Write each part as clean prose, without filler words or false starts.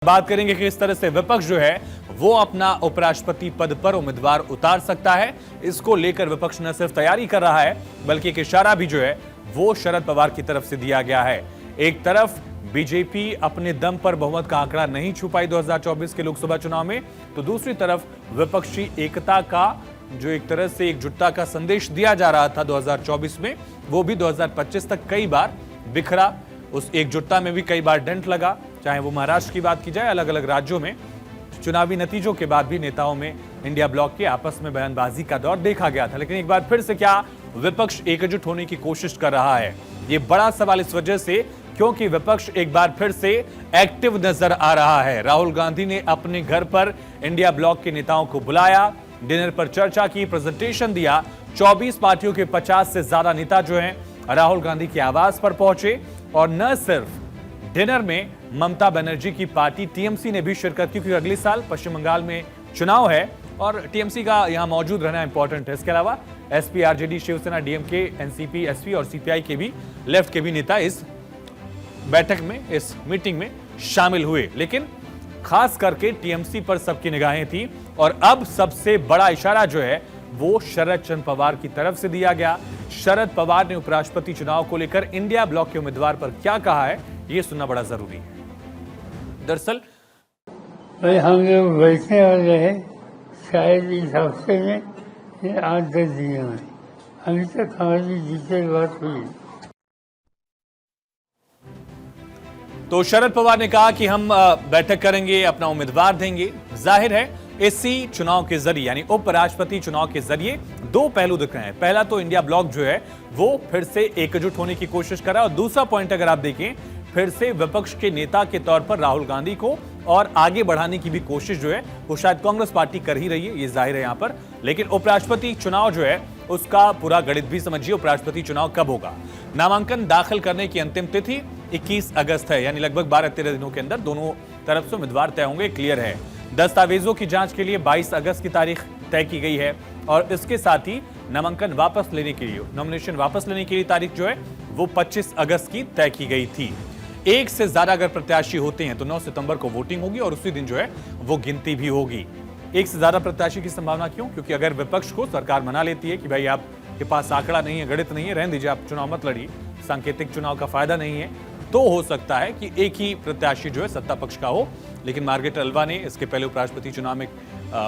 बात करेंगे कि इस तरह से विपक्ष जो है वो अपना उपराष्ट्रपति पद पर उम्मीदवार उतार सकता है। इसको लेकर विपक्ष न सिर्फ तैयारी कर रहा है बल्कि एक इशारा भी जो है वो शरद पवार की तरफ से दिया गया है। एक तरफ बीजेपी अपने दम पर बहुमत का आंकड़ा नहीं छू पाई 2024 के लोकसभा चुनाव में, तो दूसरी तरफ विपक्षी एकता का जो एक तरह से एकजुटता का संदेश दिया जा रहा था 2024 में, वो भी 2025 तक कई बार बिखरा। उस एकजुटता में भी कई बार डंट लगा, चाहे वो महाराष्ट्र की बात की जाए, अलग अलग राज्यों में चुनावी नतीजों के बाद भी नेताओं में इंडिया ब्लॉक के आपस में बयानबाजी का दौर देखा गया था। लेकिन एक बार फिर से क्या विपक्ष एकजुट होने की कोशिश कर रहा है? ये बड़ा सवाल इस वजह से क्योंकि विपक्ष एक बार फिर से एक्टिव नजर आ रहा है। राहुल गांधी ने अपने घर पर इंडिया ब्लॉक के नेताओं को बुलाया, डिनर पर चर्चा की, प्रेजेंटेशन दिया। 24 पार्टियों के 50 से ज्यादा नेता जो हैं राहुल गांधी के आवास पर पहुंचे और न सिर्फ डिनर में ममता बनर्जी की पार्टी टीएमसी ने भी शिरकत की, क्योंकि अगले साल पश्चिम बंगाल में चुनाव है और टीएमसी का यहां मौजूद रहना इंपॉर्टेंट है। इसके अलावा SP, RJD, Shiv Sena, DMK, NCP, SP और सीपीआई के भी, लेफ्ट के भी नेता इस बैठक में, इस मीटिंग में शामिल हुए। लेकिन खास करके टीएमसी पर सबकी निगाहें थी और अब सबसे बड़ा इशारा जो है वो शरद चंद्र पवार की तरफ से दिया गया। शरद पवार ने उपराष्ट्रपति चुनाव को लेकर इंडिया ब्लॉक के उम्मीदवार पर क्या कहा है, ये सुनना बड़ा जरूरी है। दरअसल भाई हम लोग बैठने वाले हैं शायद इस हफ्ते में 8-10 दिन में, अभी तक हमारी डिटेल बात हुई। तो शरद पवार ने कहा कि हम बैठक करेंगे, अपना उम्मीदवार देंगे। जाहिर है इसी चुनाव के जरिए यानी उपराष्ट्रपति चुनाव के जरिए दो पहलू दिख रहे हैं। पहला तो इंडिया ब्लॉक जो है वो फिर से एकजुट होने की कोशिश कर रहा है और दूसरा पॉइंट अगर आप देखें, फिर से विपक्ष के नेता के तौर पर राहुल गांधी को और आगे बढ़ाने की भी कोशिश जो है वो शायद कांग्रेस पार्टी कर ही रही है, ये जाहिर है यहां पर। लेकिन उपराष्ट्रपति चुनाव जो है उसका पूरा गणित भी समझिए। उपराष्ट्रपति चुनाव कब होगा? नामांकन दाखिल करने की अंतिम तिथि 21 अगस्त है, यानी लगभग 12-13 दिनों के अंदर दोनों तरफ से उम्मीदवार तय होंगे, क्लियर है। दस्तावेजों की जांच के लिए 22 अगस्त की तारीख तय की गई है और इसके साथ ही नामांकन वापस लेने के लिए, नॉमिनेशन वापस लेने के लिए तारीख जो है वो 25 अगस्त की तय की गई थी। एक से ज्यादा अगर प्रत्याशी होते हैं तो 9 सितंबर को वोटिंग होगी और उसी दिन जो है वो गिनती भी होगी। एक से ज्यादा प्रत्याशी की संभावना क्यों? क्योंकि अगर विपक्ष को सरकार मना लेती है कि भाई आपके पास आंकड़ा नहीं है, गणित नहीं है, रहने दीजिए, आप चुनाव मत लड़िए, सांकेतिक चुनाव का फायदा नहीं है, तो हो सकता है कि एक ही प्रत्याशी जो है सत्ता पक्ष का हो। लेकिन मार्गरेट अल्वा ने इसके पहले उपराष्ट्रपति चुनाव में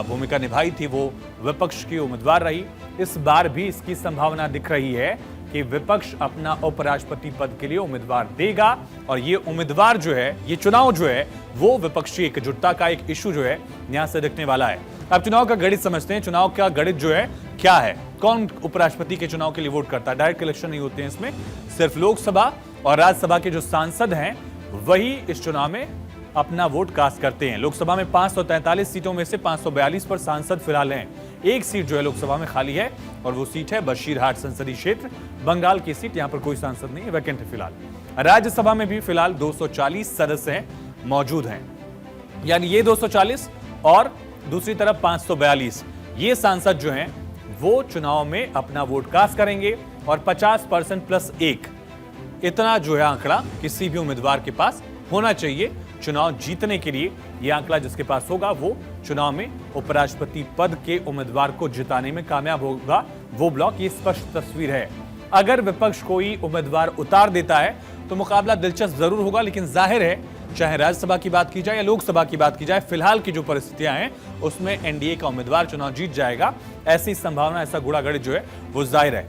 भूमिका निभाई थी, वो विपक्ष की उम्मीदवार रही। इस बार भी इसकी संभावना दिख रही है कि विपक्ष अपना उपराष्ट्रपति पद के लिए उम्मीदवार देगा और ये उम्मीदवार जो है, ये चुनाव जो है वो विपक्षी एकजुटता का एक इशू जो है यहां से दिखने वाला है। अब चुनाव का गणित समझते हैं। चुनाव का गणित जो है क्या है? कौन उपराष्ट्रपति के चुनाव के लिए वोट करता है? डायरेक्ट इलेक्शन नहीं होते हैं इसमें, सिर्फ लोकसभा और राज्यसभा के जो सांसद हैं वही इस चुनाव में अपना वोट कास्ट करते हैं। लोकसभा में 543 सीटों में से 542 पर सांसद फिलहाल हैं। एक सीट जो है लोकसभा में खाली है और वो सीट है बशीरहाट संसदीय क्षेत्र, बंगाल की सीट। यहां पर कोई सांसद नहीं है, वैकेंट है फिलहाल। राज्यसभा में भी फिलहाल 240 सदस्य हैं, मौजूद हैं, यानी ये 240 और दूसरी तरफ 542। ये सांसद जो हैं वो चुनाव में अपना वोट कास्ट करेंगे और 50% प्लस 1 इतना जो है आंकड़ा किसी भी उम्मीदवार के पास होना चाहिए चुनाव जीतने के लिए। यह आंकड़ा जिसके पास होगा वो चुनाव में उपराष्ट्रपति पद के उम्मीदवार को जिताने में कामयाब होगा। वो ब्लॉक, ये स्पष्ट तस्वीर है। अगर विपक्ष कोई उम्मीदवार उतार देता है तो मुकाबला दिलचस्प जरूर होगा, लेकिन जाहिर है चाहे राज्यसभा की बात की जाए या लोकसभा की बात की जाए, फिलहाल की जो परिस्थितियां हैं उसमें एनडीए का उम्मीदवार चुनाव जीत जाएगा। ऐसी संभावना, ऐसा गुड़ा गणित जो है वो जाहिर है।